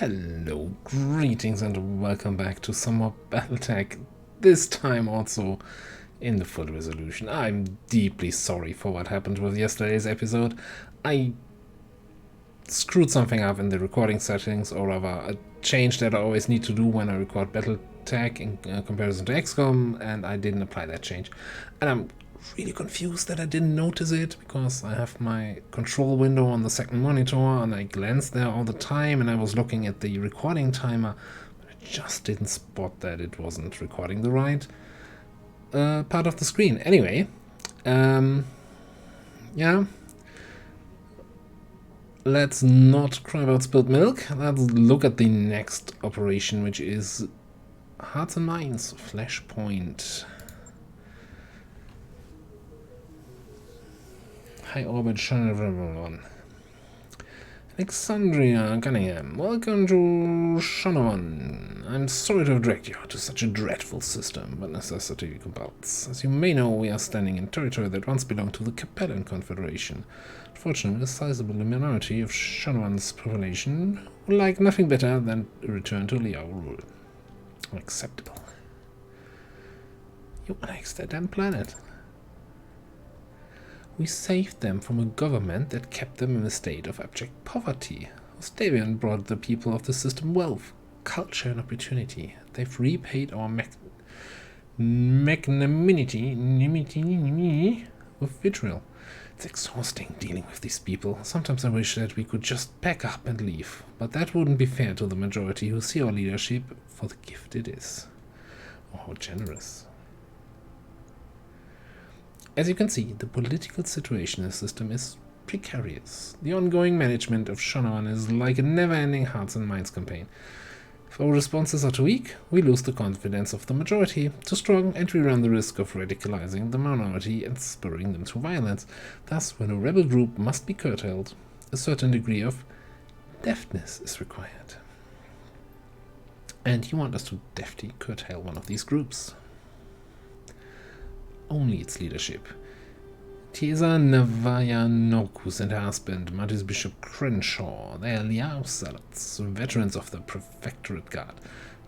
Hello, greetings and welcome back to some more BattleTech, this time also in the full resolution. I'm deeply sorry for what happened with yesterday's episode. I screwed something up in the recording settings, or rather a change that I always need to do when I record BattleTech in comparison to XCOM, and I didn't apply that change. And I'm really confused that I didn't notice it, because I have my control window on the second monitor and I glance there all the time, and I was looking at the recording timer, but I just didn't spot that it wasn't recording the right part of the screen. Anyway, yeah, let's not cry about spilled milk. Let's look at the next operation, which is Hearts and Minds Flashpoint. High orbit Shadowrun. Alexandria Cunningham, welcome to Shadowrun. I'm sorry to have dragged you to such a dreadful system, but necessity compels. As you may know, we are standing in territory that once belonged to the Capellan Confederation. Unfortunately, a sizable minority of Shadowrun's population would like nothing better than a return to Liao rule. Unacceptable. You annexed that damn planet. We saved them from a government that kept them in a state of abject poverty. Ostavian brought the people of the system wealth, culture, and opportunity. They've repaid our magnanimity with vitriol. It's exhausting dealing with these people. Sometimes I wish that we could just pack up and leave, but that wouldn't be fair to the majority who see our leadership for the gift it is. Oh, how generous. As you can see, the political situation in the system is precarious. The ongoing management of Shadowrun is like a never-ending Hearts and Minds campaign. If our responses are too weak, we lose the confidence of the majority. Too strong, and we run the risk of radicalizing the minority and spurring them to violence. Thus, when a rebel group must be curtailed, a certain degree of deftness is required. And you want us to deftly curtail one of these groups. Only its leadership. Tiesa Navaya Norkus and her husband, Marty's Bishop Crenshaw, they are Liao Salads, veterans of the Prefectorate Guard.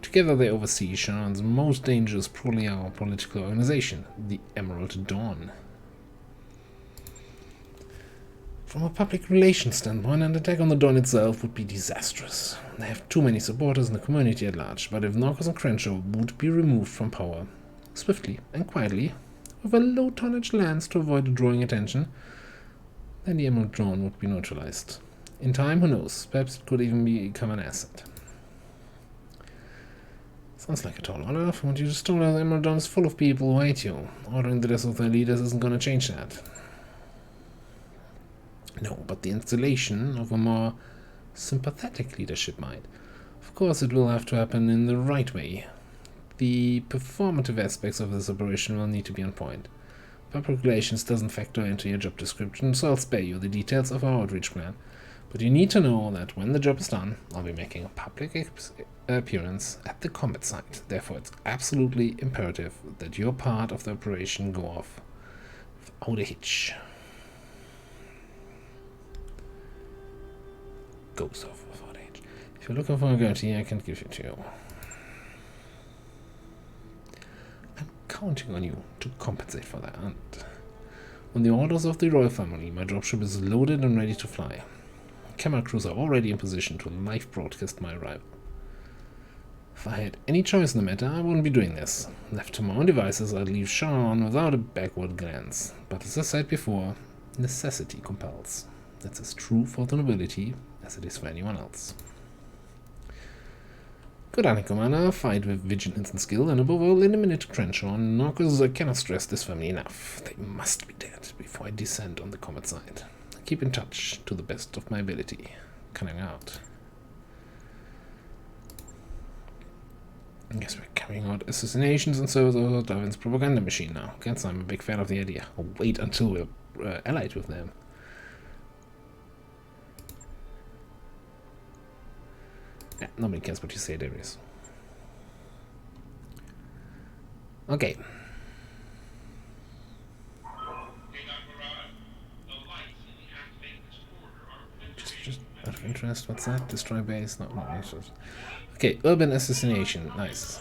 Together they oversee Shadowrun's most dangerous pro-Liao political organization, the Emerald Dawn. From a public relations standpoint, an attack on the Dawn itself would be disastrous. They have too many supporters in the community at large, but if Norkus and Crenshaw would be removed from power, swiftly and quietly, with a low-tonnage lance to avoid drawing attention, then the Emerald Dawn would be neutralized. In time, who knows, perhaps it could even become an asset. Sounds like a tall order. From what you just told us, the Emerald Dawn is full of people who hate you. Ordering the death of their leaders isn't going to change that. No, but the installation of a more sympathetic leadership might. Of course, it will have to happen in the right way. The performative aspects of this operation will need to be on point. Public relations doesn't factor into your job description, so I'll spare you the details of our outreach plan. But you need to know that when the job is done, I'll be making a public appearance at the combat site. Therefore, it's absolutely imperative that your part of the operation go off without a hitch. Goes off without a hitch. If you're looking for a guarantee, I can give it to you. Counting on you to compensate for that. On the orders of the royal family, my dropship is loaded and ready to fly. Camera crews are already in position to live broadcast my arrival. If I had any choice in the matter, I wouldn't be doing this. Left to my own devices, I'd leave Shadowrun without a backward glance. But as I said before, necessity compels. That's as true for the nobility as it is for anyone else. Good evening, Commander. Fight with vigilance and skill, and above all, eliminate Crenshaw and Norkus. I cannot stress this family enough. They must be dead before I descend on the combat site. Keep in touch to the best of my ability. Coming out. I guess we're carrying out assassinations and service of Darwin's propaganda machine now. Guess I'm a big fan of the idea. I'll wait until we're allied with them. Yeah, nobody cares what you say, Darius. Okay. Just Out of interest, what's that? Destroy base? No, not interested. Okay, urban assassination. Nice.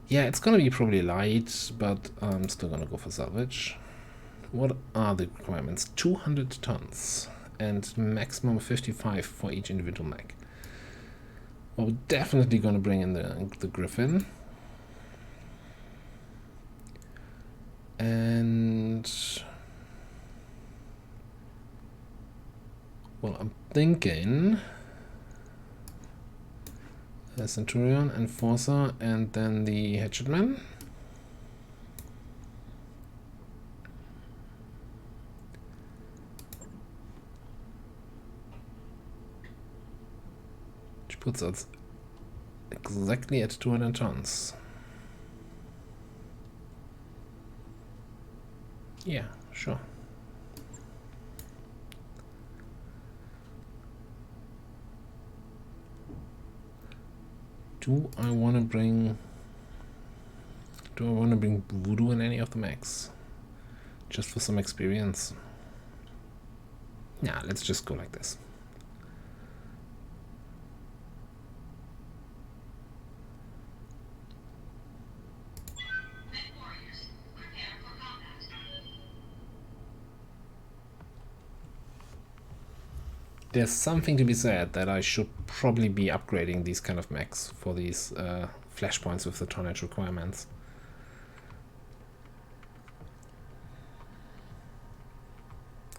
Yeah, it's gonna be probably light, but I'm still gonna go for salvage. What are the requirements? 200 tons and maximum 55 for each individual mech. Well, we're definitely gonna bring in the Griffin. And well, I'm thinking the Centurion, Enforcer, and then the Hatchetman. Which puts us exactly at 200 tons. Yeah, sure. Do I want to bring Voodoo in any of the mechs? Just for some experience? Nah, let's just go like this. There's something to be said that I should probably be upgrading these kind of mechs for these flashpoints with the tonnage requirements.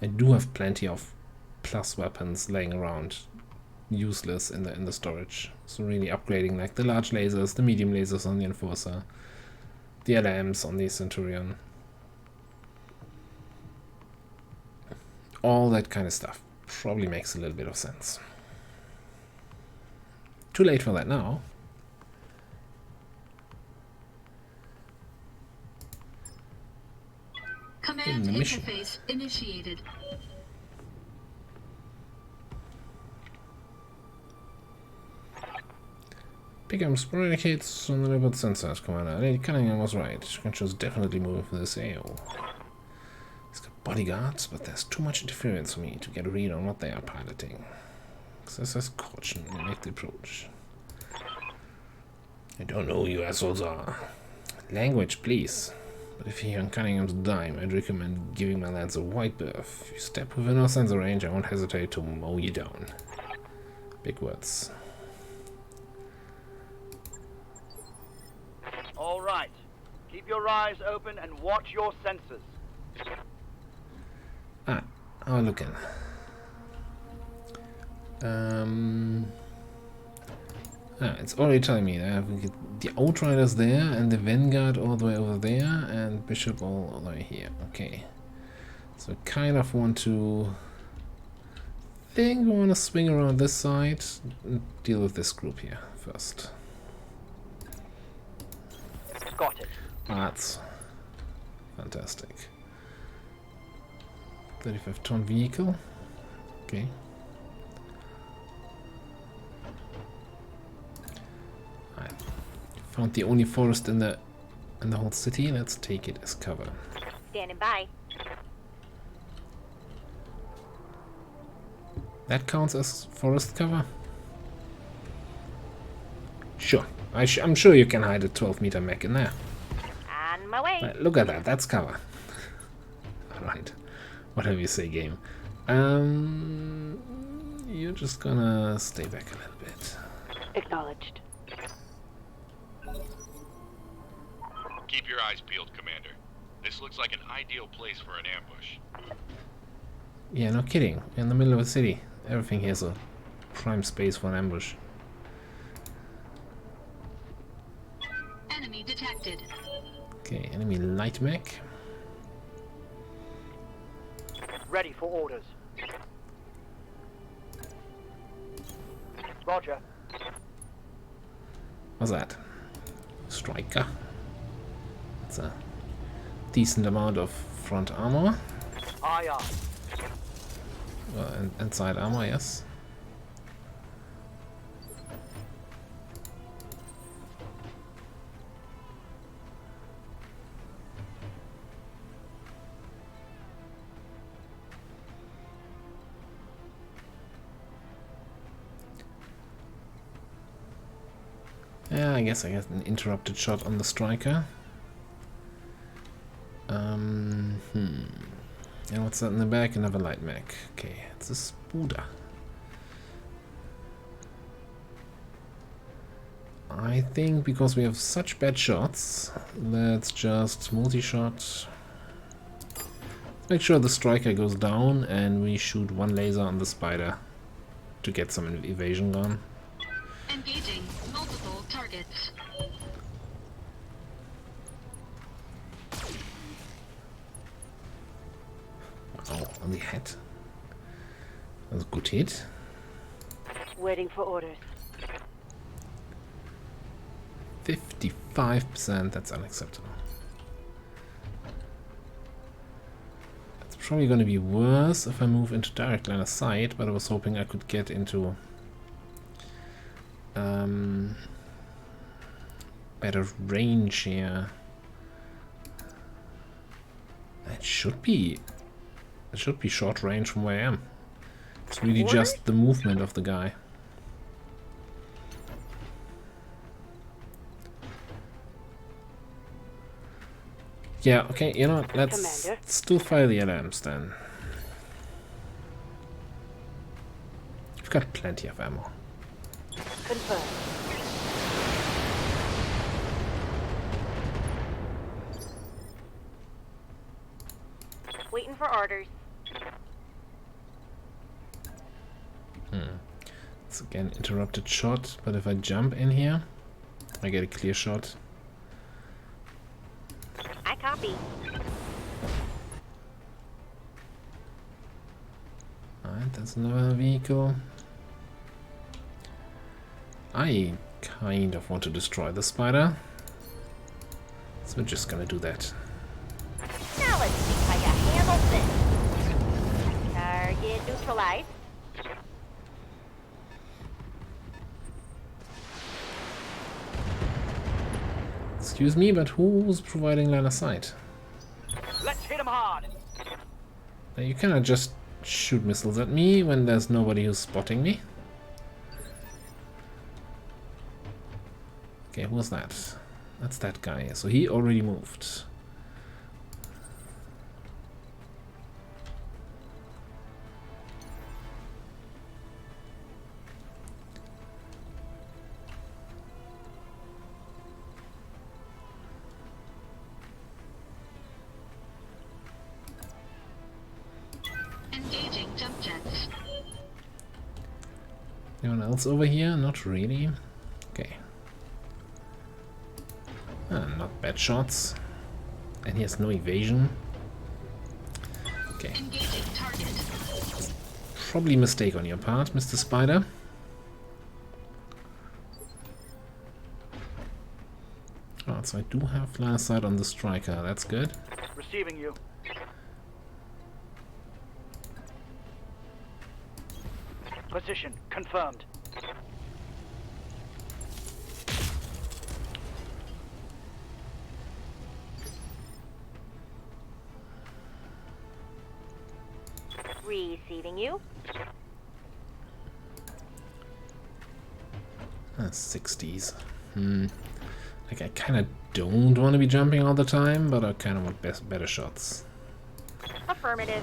I do have plenty of plus weapons laying around, useless in the storage. So really upgrading like the large lasers, the medium lasers on the Enforcer, the LMs on the Centurion, all that kind of stuff probably makes a little bit of sense. Too late for that now. Command interface initiated. Pick up sporadic hits on the level sensors, Commander. Lady Cunningham was right. Control's definitely moving for this AO. He's got bodyguards, but there's too much interference for me to get a read on what they are piloting. Access caution and make the approach. I don't know who you assholes are. Language, please. But if you're on Cunningham's dime, I'd recommend giving my lads a wide berth. If you step within our sensor range, I won't hesitate to mow you down. Big words. All right. Keep your eyes open and watch your sensors. Ah, how are we looking? It's already telling me that I have the Outriders there and the Vanguard all the way over there and Bishop all the way here. Okay. So I kind of want to swing around this side and deal with this group here first. Got it. That's fantastic. 35-ton vehicle. Okay. I found the only forest in the whole city. Let's take it as cover. Standing by. That counts as forest cover? Sure. I'm sure you can hide a 12-meter mech in there. On my way. Right, look at that. That's cover. Alright. Whatever you say, game. You're just gonna stay back a little bit. Acknowledged. Keep your eyes peeled, Commander. This looks like an ideal place for an ambush. Yeah, no kidding. We're in the middle of a city. Everything here's a prime space for an ambush. Enemy detected. Okay, enemy light mech. Ready for orders. Roger. What's that? Striker. That's a decent amount of front armor. Aye, aye. Well, and side armor, yes. Yeah, I guess an interrupted shot on the striker. And what's that in the back? Another light mech. Okay, it's a Spooder. I think because we have such bad shots, let's just multi-shot. Let's make sure the striker goes down and we shoot one laser on the spider to get some evasion going. Engaging multiple targets. Wow, on the head. That was a good hit. Waiting for orders. 55%, that's unacceptable. It's probably going to be worse if I move into direct line of sight, but I was hoping I could get into better range here. It should be short range from where I am. It's really just the movement of the guy. Yeah, okay, you know what, let's still fire the alarms then. We've got plenty of ammo. Confirmed. Waiting for orders. It's again interrupted shot, but if I jump in here, I get a clear shot. I copy. Alright, that's another vehicle. I kind of want to destroy the spider, so we're just gonna do that. Now let's see how you handle this. Target neutralized. Excuse me, but who's providing line of sight? Let's hit him hard. Now, you cannot just shoot missiles at me when there's nobody who's spotting me. Okay, who was that? That's that guy. So he already moved. Engaging jump jets. Anyone else over here? Not really. Okay. Not bad shots. And he has no evasion. Okay. Engaging target. Probably a mistake on your part, Mr. Spider. Oh, so I do have line of sight on the striker. That's good. Receiving you. Position confirmed. Receiving you. 60s. Like, I kind of don't want to be jumping all the time, but I kind of want better shots. Affirmative.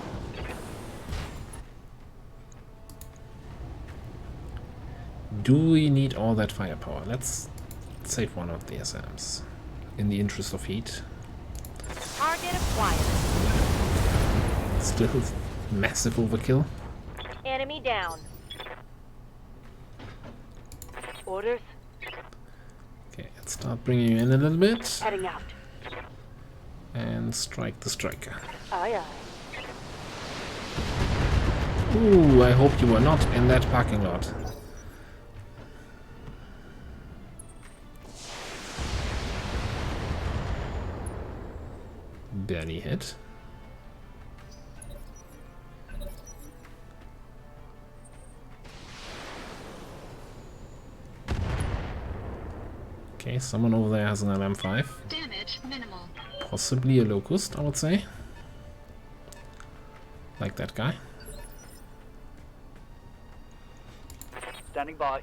Do we need all that firepower? Let's save one of the SMs in the interest of heat. Target acquired. Still massive overkill. Enemy down. Orders. Okay, let's start bringing you in a little bit Heading out. and strike the striker. Aye, aye. Ooh, I hope you were not in that parking lot. Barely hit. Okay, someone over there has an alarm 5. Damage minimal. Possibly a locust, I would say. Like that guy. Standing by.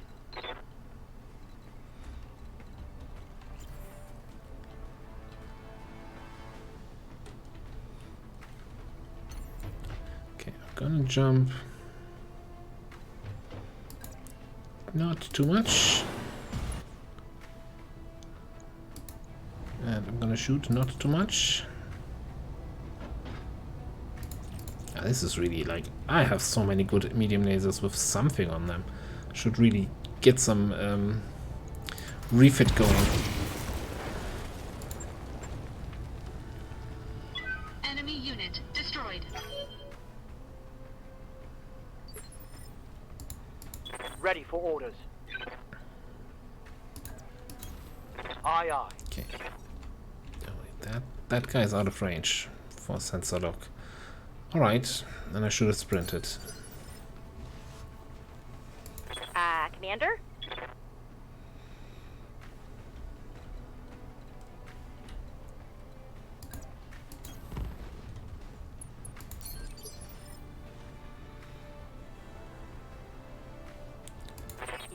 gonna jump. Not too much. And I'm gonna shoot not too much. This is really like, I have so many good medium lasers with something on them. Should really get some refit going. Enemy unit destroyed. Ready for orders. Aye, aye. Okay. Oh, wait, that guy's out of range for sensor lock. Alright, then I should have sprinted. Commander?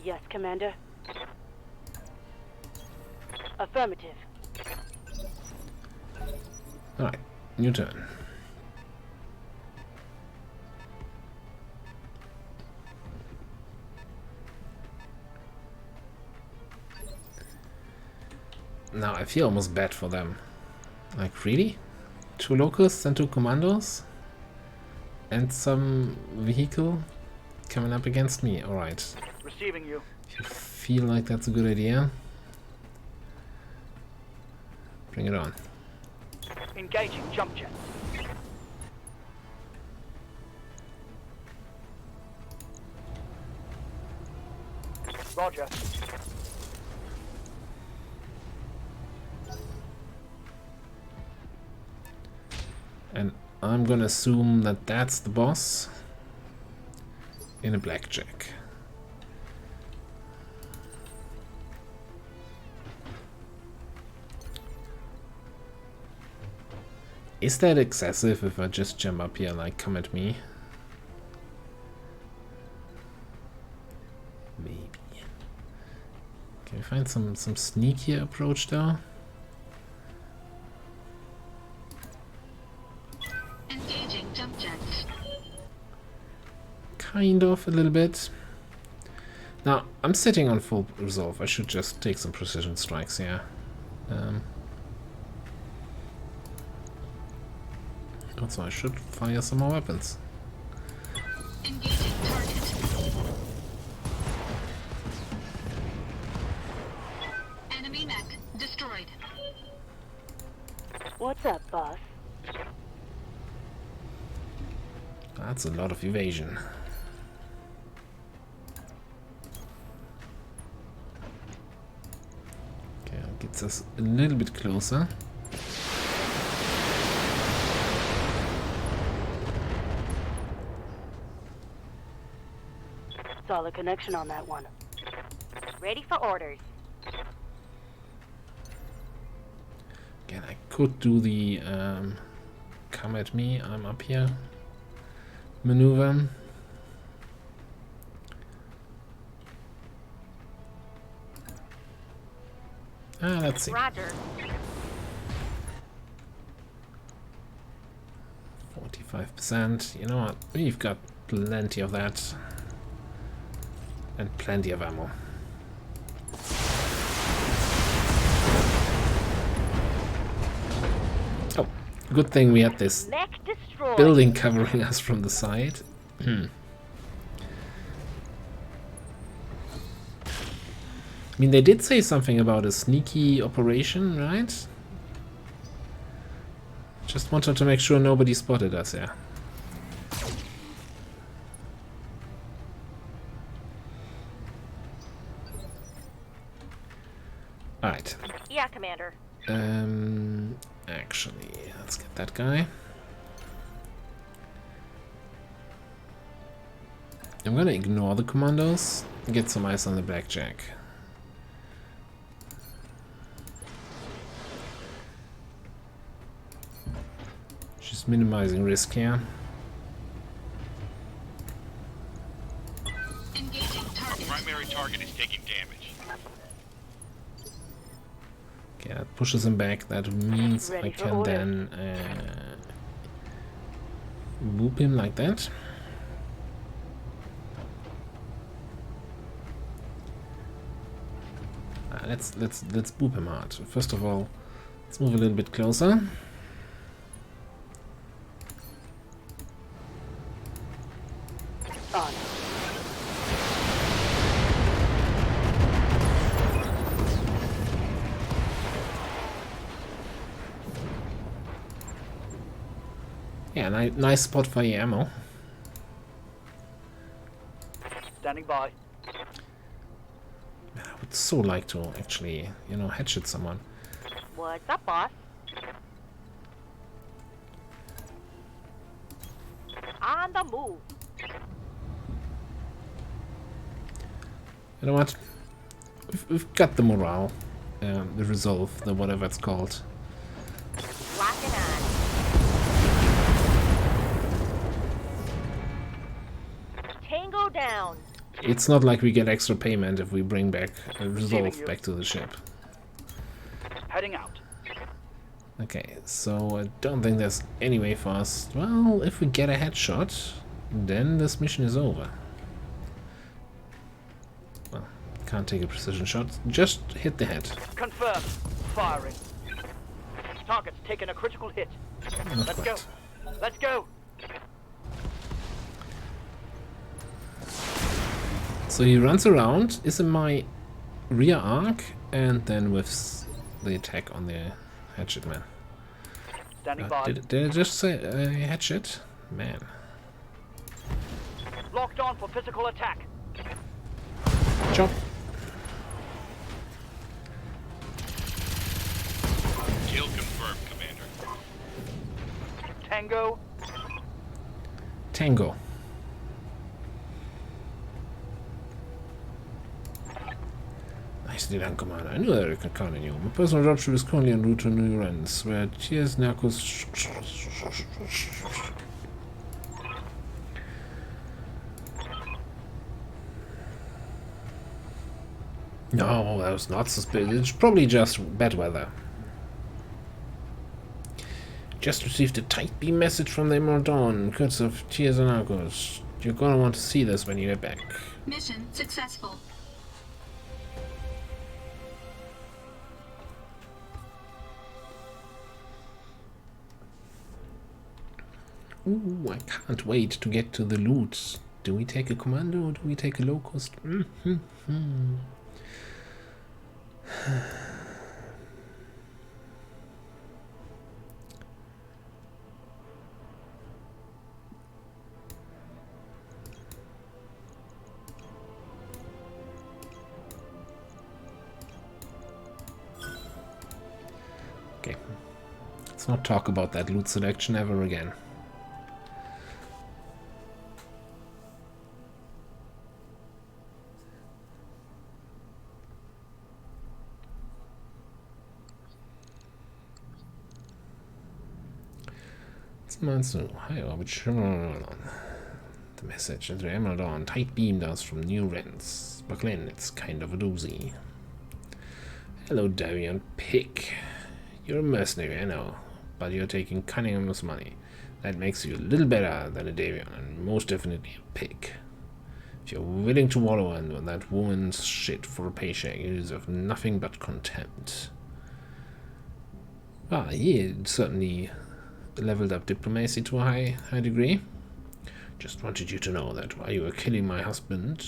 Yes, Commander. Affirmative. Alright, new turn. Now I feel almost bad for them. Like, really? 2 locusts and 2 commandos? And some vehicle coming up against me. Alright. Receiving you. If you feel like that's a good idea, bring it on. Engaging jump jets. Roger. And I'm gonna assume that that's the boss in a blackjack. Is that excessive if I just jump up here, like, come at me? Maybe. Can we find some sneakier approach though? Engaging jump jets. Kind of, a little bit. Now, I'm sitting on full resolve. I should just take some precision strikes here. Also, I should fire some more weapons. Engaging target. Enemy mech destroyed. What's up, boss? That's a lot of evasion. Okay, that gets us a little bit closer. Solid connection on that one. Ready for orders. Again, I could do the come at me, I'm up here maneuver. Let's see. Roger. 45%. You know what? We've got plenty of that. And plenty of ammo. Oh, good thing we had this Mech destroyed. building covering us from the side. I mean, they did say something about a sneaky operation, right? Just wanted to make sure nobody spotted us, yeah. Alright. Yeah, Commander. Actually, let's get that guy. I'm gonna ignore the commandos and get some eyes on the blackjack. Just minimizing risk here. Engaging target. Primary target is taking damage. Okay, that pushes him back. That means Ready I for can order. then whoop him like that. let's boop him hard. First of all, let's move a little bit closer. On. Yeah, nice spot for your ammo. Standing by. I would so like to actually, you know, headshot someone. What's up, boss? On the move. You know what? We've got the morale, the resolve, the whatever it's called. Locking on. Tango down. It's not like we get extra payment if we bring back a resolve back to the ship. Heading out. Okay, so I don't think there's any way for us. Well, if we get a headshot, then this mission is over. Well, can't take a precision shot. Just hit the head. Confirmed. Firing. Target's taken a critical hit. Not Let's quite. go. Let's go. So he runs around, is in my rear arc, and then whiffs the attack on the hatchet man. Standing by. Did I just say hatchet? Man. Locked on for physical attack. Chop. Kill confirmed, Commander. Tango. Tango. Nicely done, Commander. I knew that I could count on you. My personal dropship is currently en route to New Orleans, where Tiers Narcos. No, that was not suspicious. It's probably just bad weather. Just received a tight beam message from the Emerald Dawn, courtesy of Tiers Narcos. You're gonna want to see this when you get back. Mission successful. Ooh, I can't wait to get to the loot. Do we take a commando or do we take a low cost? Okay. Let's not talk about that loot selection ever again. Monster, hi Orbit. The message at the Emerald Dawn. Tight beam dust from New Rents. Buckle in, it's kind of a doozy. Hello, Davion Pick. You're a mercenary, I know, but you're taking Cunningham's money. That makes you a little better than a Davion, and most definitely a pig. If you're willing to wallow in that woman's shit for a paycheck, you deserve nothing but contempt. Ah, he certainly leveled up diplomacy to a high degree. Just wanted you to know that while you were killing my husband,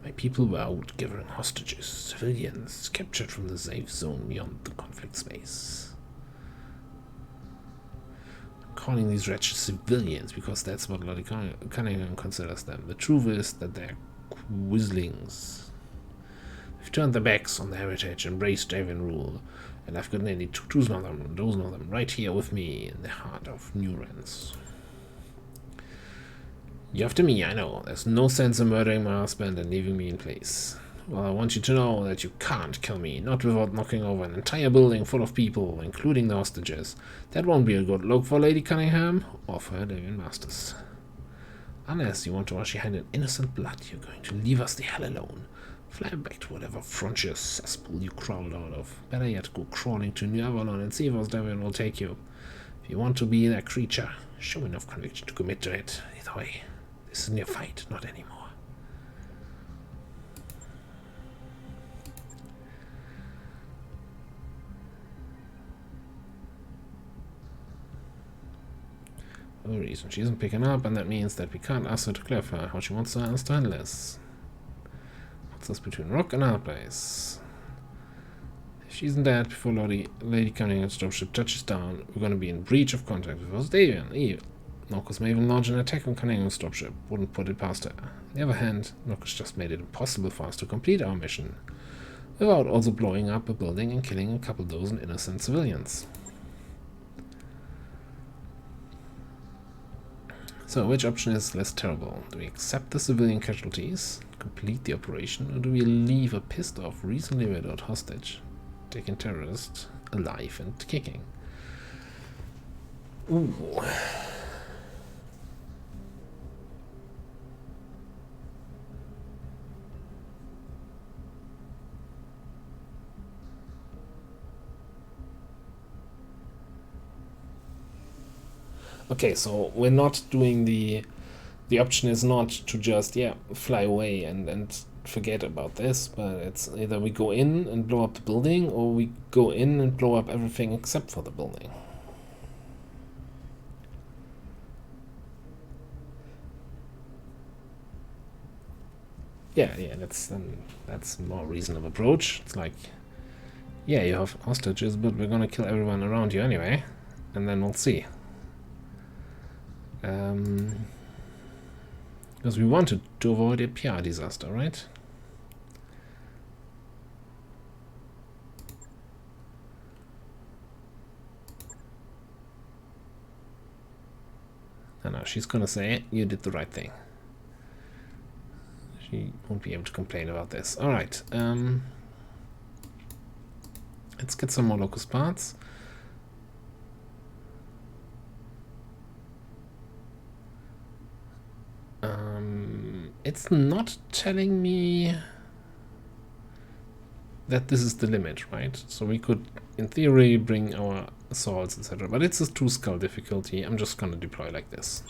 my people were out gathering hostages, civilians captured from the safe zone beyond the conflict space. I'm calling these wretched civilians because that's what Lord Cunningham considers them. The truth is that they're quislings. They've turned their backs on the heritage, embraced Davian rule, and I've got nearly 2 dozen of them right here with me in the heart of New Rents. You're after me, I know. There's no sense in murdering my husband and leaving me in place. Well, I want you to know that you can't kill me, not without knocking over an entire building full of people, including the hostages. That won't be a good look for Lady Cunningham or for her Davian masters. Unless you want to wash your hand in innocent blood, you're going to leave us the hell alone. Fly back to whatever frontier cesspool you crawled out of. Better yet, go crawling to New Avalon and see if Osdavian will take you. If you want to be that creature, show enough conviction to commit to it. Either way, this isn't your fight, not anymore. a reason. She isn't picking up, and that means that we can't ask her to clarify how she wants us to handle this. What's this between rock and our place? If she isn't dead before Lady Cunningham's dropship touches down, we're going to be in breach of contract with Osdavian. Evil. Norcus may even launch an attack on Cunningham's dropship. Wouldn't put it past her. On the other hand, Norcus just made it impossible for us to complete our mission, without also blowing up a building and killing a couple dozen innocent civilians. So, which option is less terrible? Do we accept the civilian casualties, complete the operation, or do we leave a pissed off, recently widowed hostage, taking terrorist alive and kicking? Ooh. Okay, so we're not doing the option is not to just fly away and forget about this, but it's either we go in and blow up the building, or we go in and blow up everything except for the building. Yeah, that's a more reasonable approach. It's like, yeah, you have hostages, but we're gonna kill everyone around you anyway, and then we'll see. Because we wanted to avoid a PR disaster, right? No, she's gonna say you did the right thing. She won't be able to complain about this. Alright, let's get some more locust parts. It's not telling me that this is the limit, right? So we could, in theory, bring our assaults, etc. But it's a 2-skull difficulty. I'm just gonna deploy like this.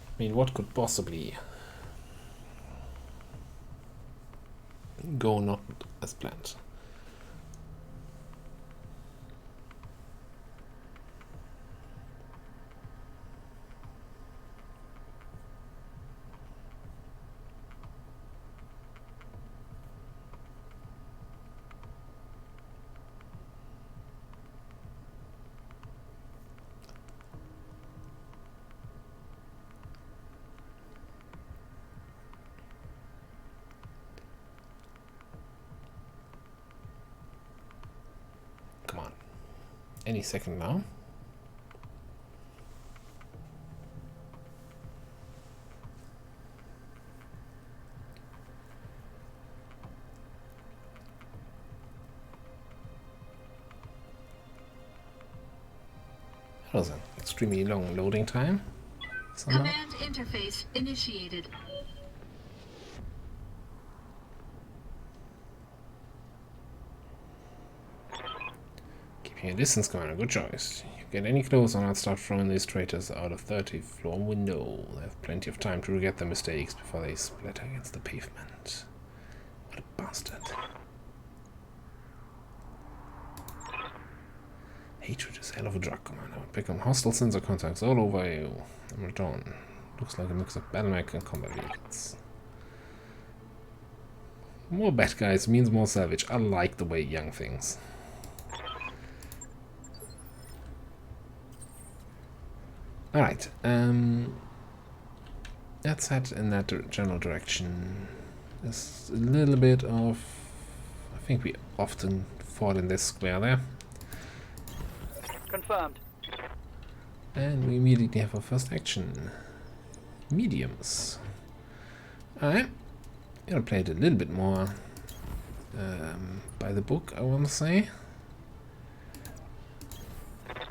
I mean, what could possibly go not as planned? Come on. Any second now. That was an extremely long loading time. Somehow. Command interface initiated. Keeping a distance, Commander. Good choice. You get any closer and I'll start throwing these traitors out of 30th floor window. They have plenty of time to regret their mistakes before they splatter against the pavement. What a bastard. Hatred is hell of a drug, Commander. Become hostile sensor contacts all over you. In return. Looks like a mix of BattleMech and combat vehicles. More bad guys means more salvage. I like the way young things. Alright, let's head in that general direction. There's a little bit of... I think we often fought in this square there. Confirmed. And we immediately have our first action. Mediums. Alright, gonna play it a little bit more by the book, I want to say.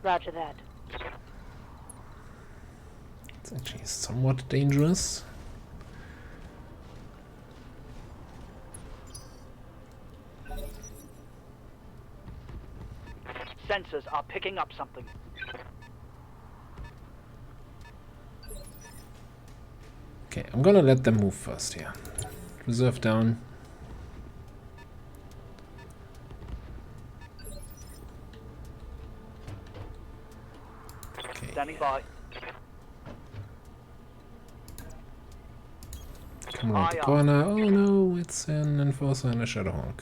Roger that. It's actually somewhat dangerous. Sensors are picking up something. Okay, I'm gonna let them move first here. Reserve down. Standing by. Come around the corner. Oh no, it's an enforcer and a Shadowhawk.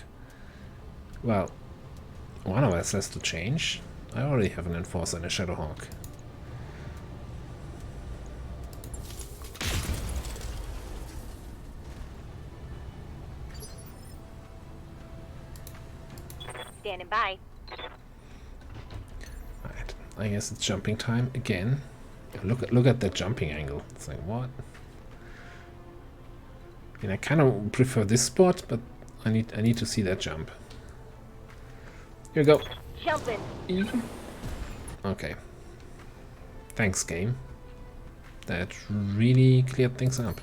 Well, one of us has to change. I already have an enforcer and a Shadowhawk. Standing by. Right, I guess it's jumping time again. Look at that jumping angle. It's like, what? I mean, I kind of prefer this spot, but I need to see that jump. Here we go. Jumping. Okay. Thanks, game. That really cleared things up.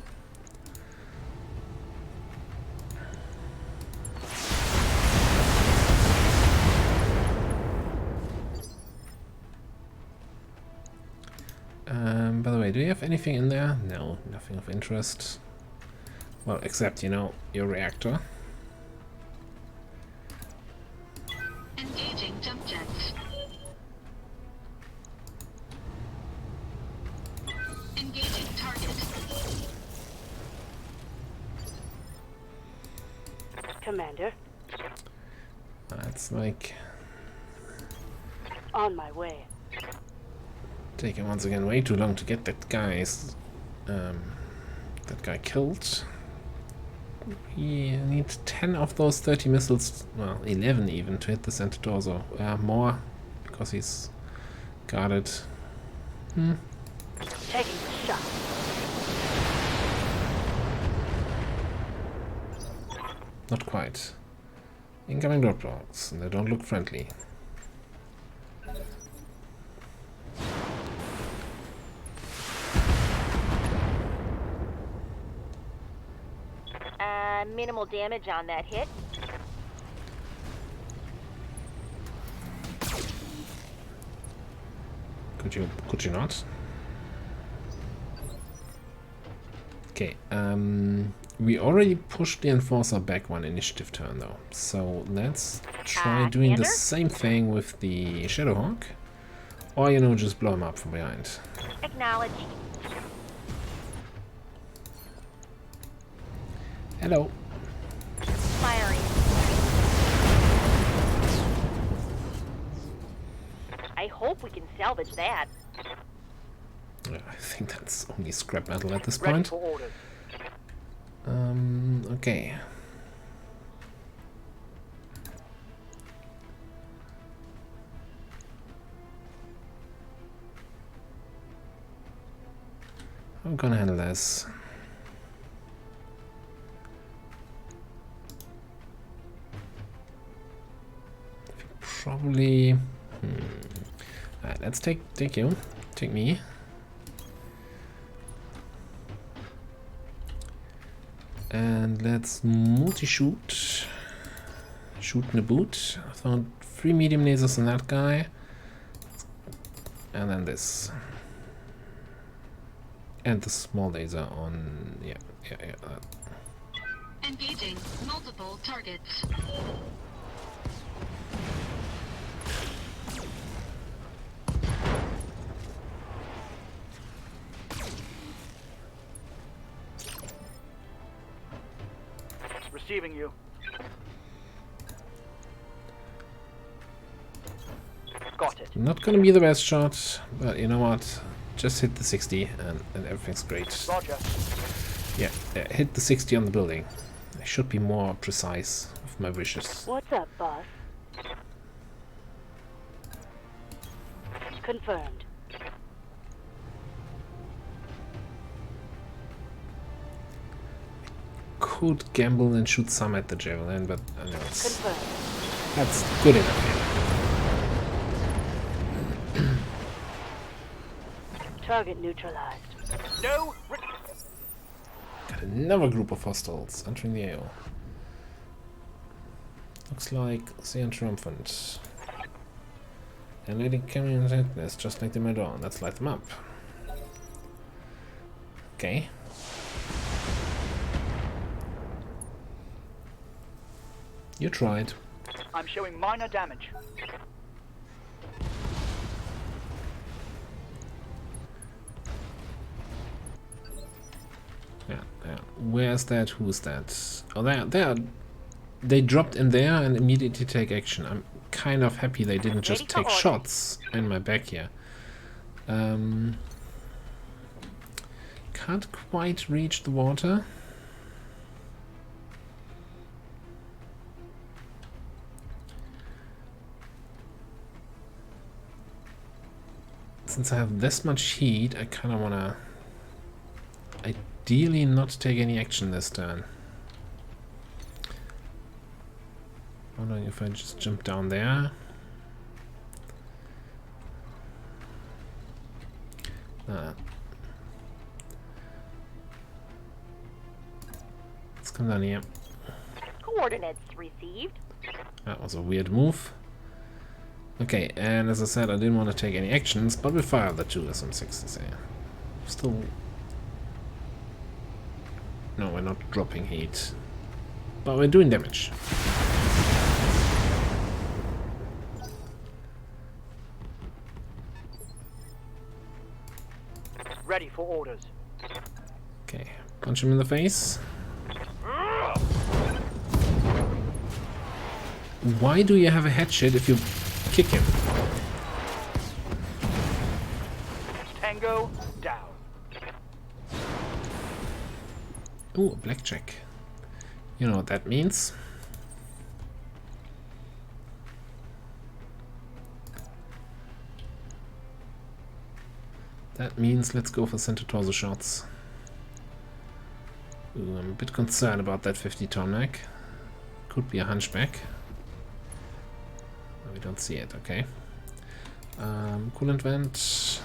By the way, do you have anything in there? No, nothing of interest. Well, except, you know, your reactor. Engaging jump jets. Engaging target. Commander, It's like on my way. taking once again way too long to get that guy killed. We need 10 of those 30 missiles, well, 11 even, to hit the center torso. More, because he's guarded. Taking the shot. Not quite. Incoming roadblocks, and they don't look friendly. Minimal damage on that hit. Could you not? Okay, we already pushed the enforcer back one initiative turn though, so let's try doing the same thing with the Shadowhawk, or you know, just blow him up from behind. Acknowledged. Hello. Firing. I hope we can salvage that. I think that's only scrap metal at this Ready point. for orders. Okay. I'm gonna handle this. Probably. Alright, let's take you. Take me. And let's multi-shoot. Shoot in the boot. I found 3 medium lasers on that guy. And then this. And the small laser on... yeah. Engaging multiple targets. Receiving you. Got it. Not gonna be the best shot, but you know what? Just hit the 60 and everything's great. Roger. Yeah, hit the 60 on the building. I should be more precise with my wishes. What's up, boss? Confirmed. Could gamble and shoot some at the javelin, but I know Confirmed. that's good enough. Target neutralized. No. Got another group of hostiles entering the AO. Looks like they are triumphant. And leading coming in darkness, just like the Madon. Let's light them up. Okay. You tried. I'm showing minor damage. Yeah, yeah. Where's that? Who's that? Oh, there. They dropped in there and immediately take action. I'm kind of happy they didn't just Ready for take orders. shots in my back here. Can't quite reach the water. Since I have this much heat, I kind of want to ideally not take any action this turn. Wondering if I just jump down there. Let's come down here. Coordinates received. That was a weird move. Okay, and as I said, I didn't want to take any actions, but we fired the two SM6s here. Still... No, we're not dropping heat. But we're doing damage. Ready for orders. Okay, punch him in the face. Why do you have a headshot if you kick him? Tango down. Ooh, a blackjack. You know what that means. That means let's go for center torso shots. Ooh, I'm a bit concerned about that 50-ton mech. Could be a hunchback. We don't see it, okay. Coolant vent.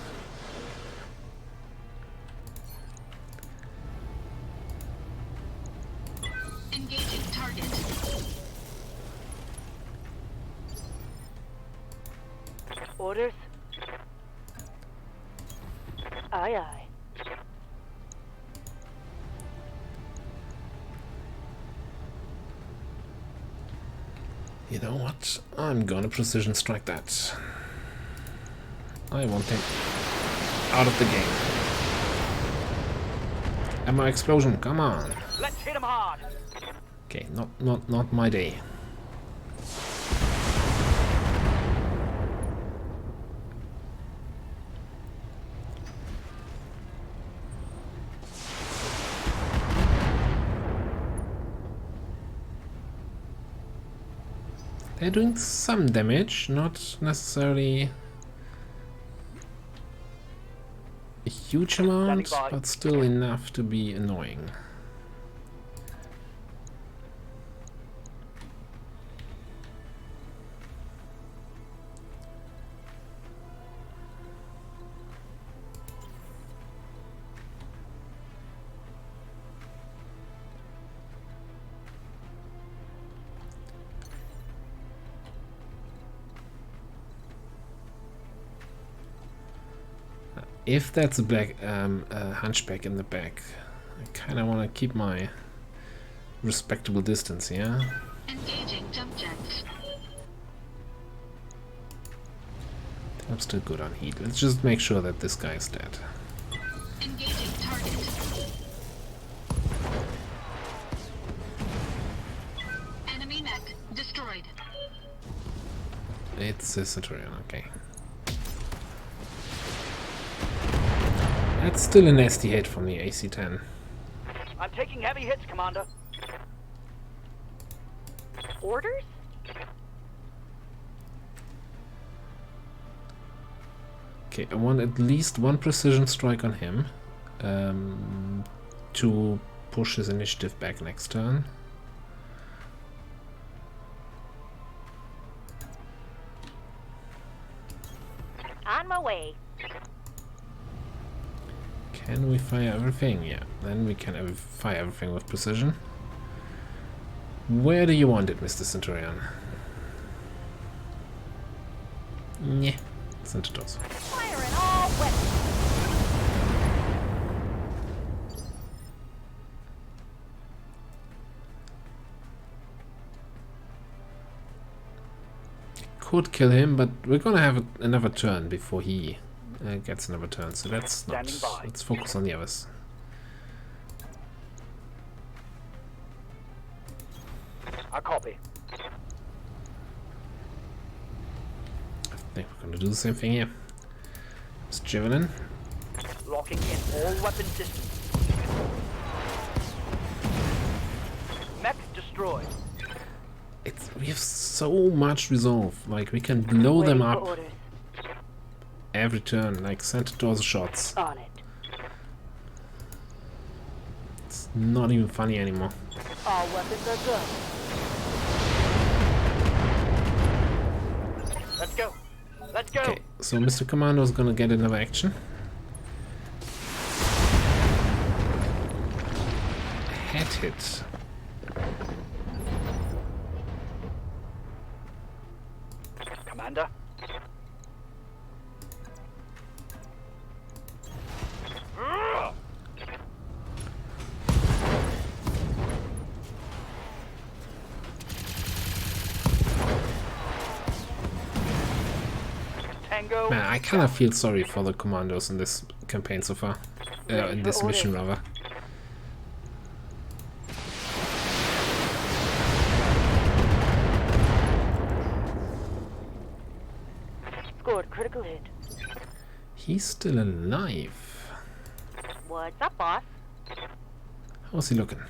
Engaging target. Orders? Aye, aye. You know what? I'm gonna precision strike that. I want him out of the game. Ammo explosion, come on. Let's hit him hard. Okay, not my day. They're doing some damage, not necessarily a huge amount, but still enough to be annoying. If that's a black hunchback in the back, I kind of want to keep my respectable distance, yeah? Engaging jump jets. I'm still good on heat. Let's just make sure that this guy is dead. Engaging target. Enemy mech destroyed. It's a Centurion, okay. That's still a nasty hit from the AC-10. I'm taking heavy hits, Commander. Orders? Okay, I want at least one precision strike on him to push his initiative back next turn. On my way. Can we fire everything? Yeah, then we can fire everything with precision. Where do you want it, Mr. Centurion? Nyeh, center torso. Firing all weapons. Could kill him, but we're gonna have another turn before he gets another turn, so let's not. Standing by. Let's focus on the others. do the same thing here. It's Javelin. Locking in all weapon systems. Mech destroyed. We have so much resolve. Like, we can blow them Waiting for up orders. every turn, like center doors shots. On it. It's not even funny anymore. All weapons are good. Let's go. Let's go. Okay, so Mr. Commando is gonna get another action. Head hit. Commander. Tango. Man, I kind of feel sorry for the commandos in this campaign so far. In this mission, rather. Scored critical hit. He's still alive. What's up, boss? How's he looking?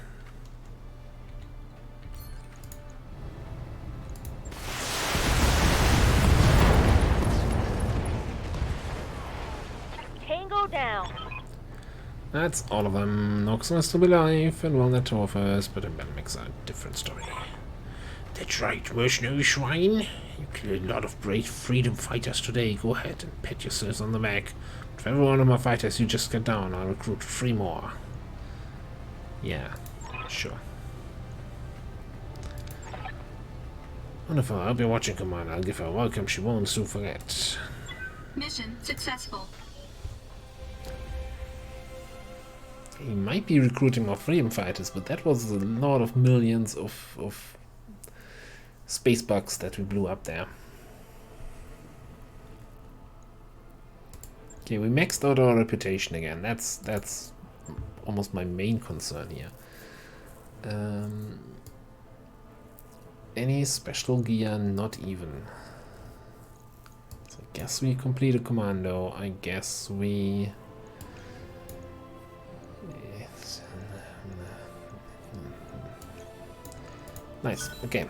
Tango down. That's all of them. Nox will still be alive, and well, that offers, but in BatteMechs are a different story. That's right, mercenary swine. You killed a lot of brave freedom fighters today. Go ahead and pat yourselves on the back. But for every one of my fighters you just get down, I'll recruit 3 more. Yeah, sure. Wonderful, I'll be watching, Commander. I'll give her a welcome she won't soon forget. Mission successful. He might be recruiting more freedom fighters, but that was a lot of millions of space bugs that we blew up there. Okay, we maxed out our reputation again. That's almost my main concern here. Any special gear? Not even. So I guess we complete a commando. I guess we... Nice, okay.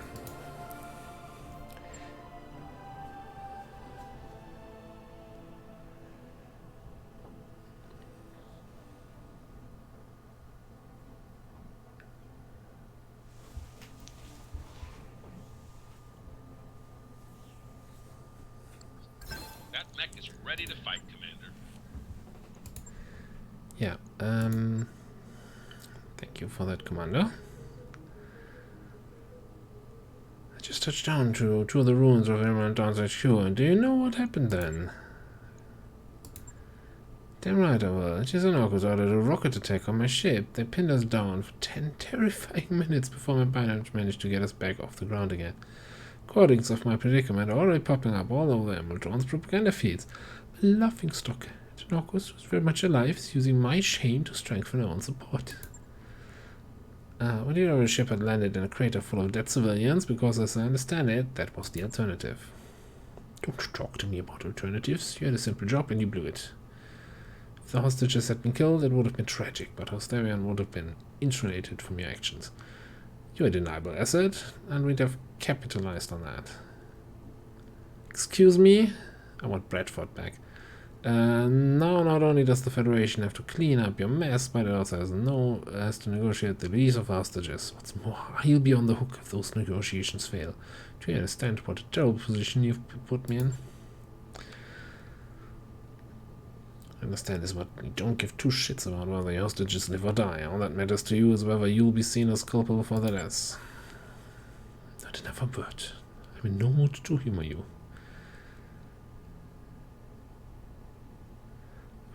That mech is ready to fight, Commander. Yeah, thank you for that, Commander. I just touched down to 2 of the ruins of Emerald Dawn's HQ, and do you know what happened then? Damn right I will. Chisanok ordered a rocket attack on my ship. They pinned us down for 10 terrifying minutes before my pilot managed to get us back off the ground again. Recordings of my predicament are already popping up all over Emerald Dawn's propaganda feeds. A laughing stock. Chisanok was very much alive, using my shame to strengthen our own support. When your ship had landed in a crater full of dead civilians, because as I understand it, that was the alternative. Don't talk to me about alternatives. You had a simple job and you blew it. If the hostages had been killed, it would have been tragic, but Hosterian would have been insulated from your actions. You're a deniable asset, and we'd have capitalized on that. Excuse me? I want Bradford back. Now not only does the Federation have to clean up your mess, but it also has to negotiate the release of hostages. What's more, I'll be on the hook if those negotiations fail. Do you understand what a terrible position you've put me in? I understand is what you don't give 2 shits about whether your hostages live or die. All that matters to you is whether you'll be seen as culpable for their deaths. Not another word. I'm in no mood to humor you.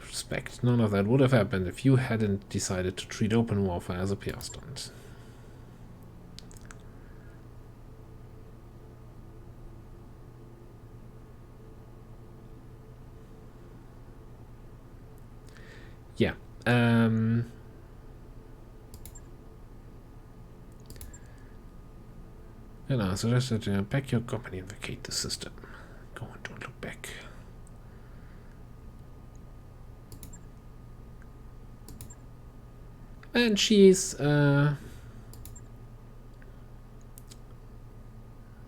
Respect, none of that would have happened if you hadn't decided to treat open warfare as a PR stunt. Yeah. I suggested pack your company and vacate the system. Go and don't look back. And she's not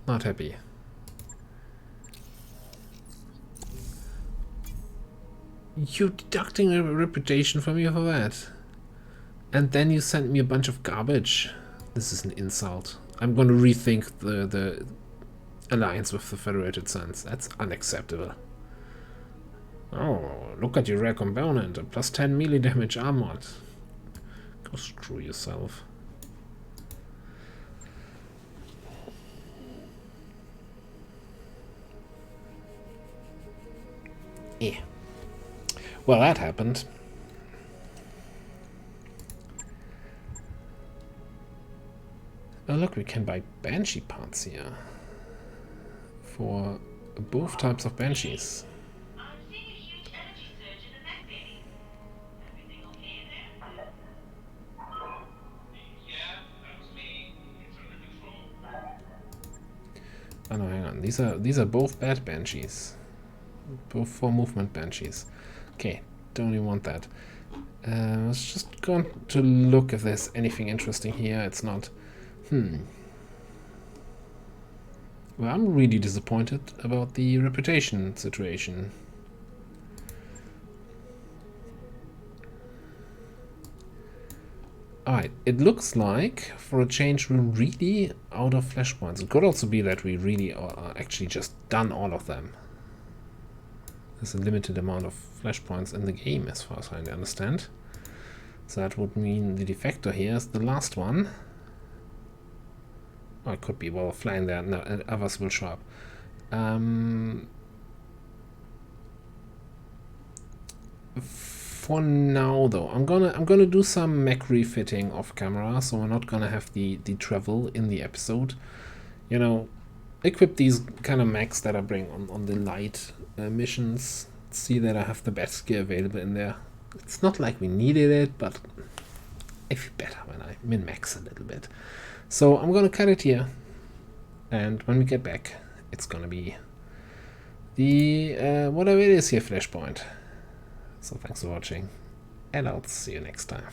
happy. You're deducting a reputation from me for that. And then you sent me a bunch of garbage. This is an insult. I'm going to rethink the alliance with the Federated Suns. That's unacceptable. Oh, look at your rare component. A plus 10 melee damage armored. Go screw yourself. Yeah. Well, that happened. Oh look, we can buy Banshee parts here. For both types of Banshees. I'm seeing a huge energy surge in the mech bay. Everything okay in there? Yeah, that was me. It's under control. Oh no, hang on. These are both bad Banshees. Both 4 movement Banshees. Okay, don't even want that. Let's just go to look if there's anything interesting here. It's not. Well, I'm really disappointed about the reputation situation. Alright, it looks like, for a change, we're really out of Flashpoints. It could also be that we really are actually just done all of them. There's a limited amount of Flashpoints in the game, as far as I understand. So that would mean the defector here is the last one. Oh, it could be, well, flying there. No, others will show up. For now, though, I'm gonna do some mech refitting off camera, so we're not gonna have the travel in the episode. You know, equip these kind of mechs that I bring on the light missions. See that I have the best gear available in there. It's not like we needed it, but I feel better when I min-max a little bit. So I'm gonna cut it here, and when we get back, it's gonna be the whatever it is here, Flashpoint. So thanks for watching, and I'll see you next time.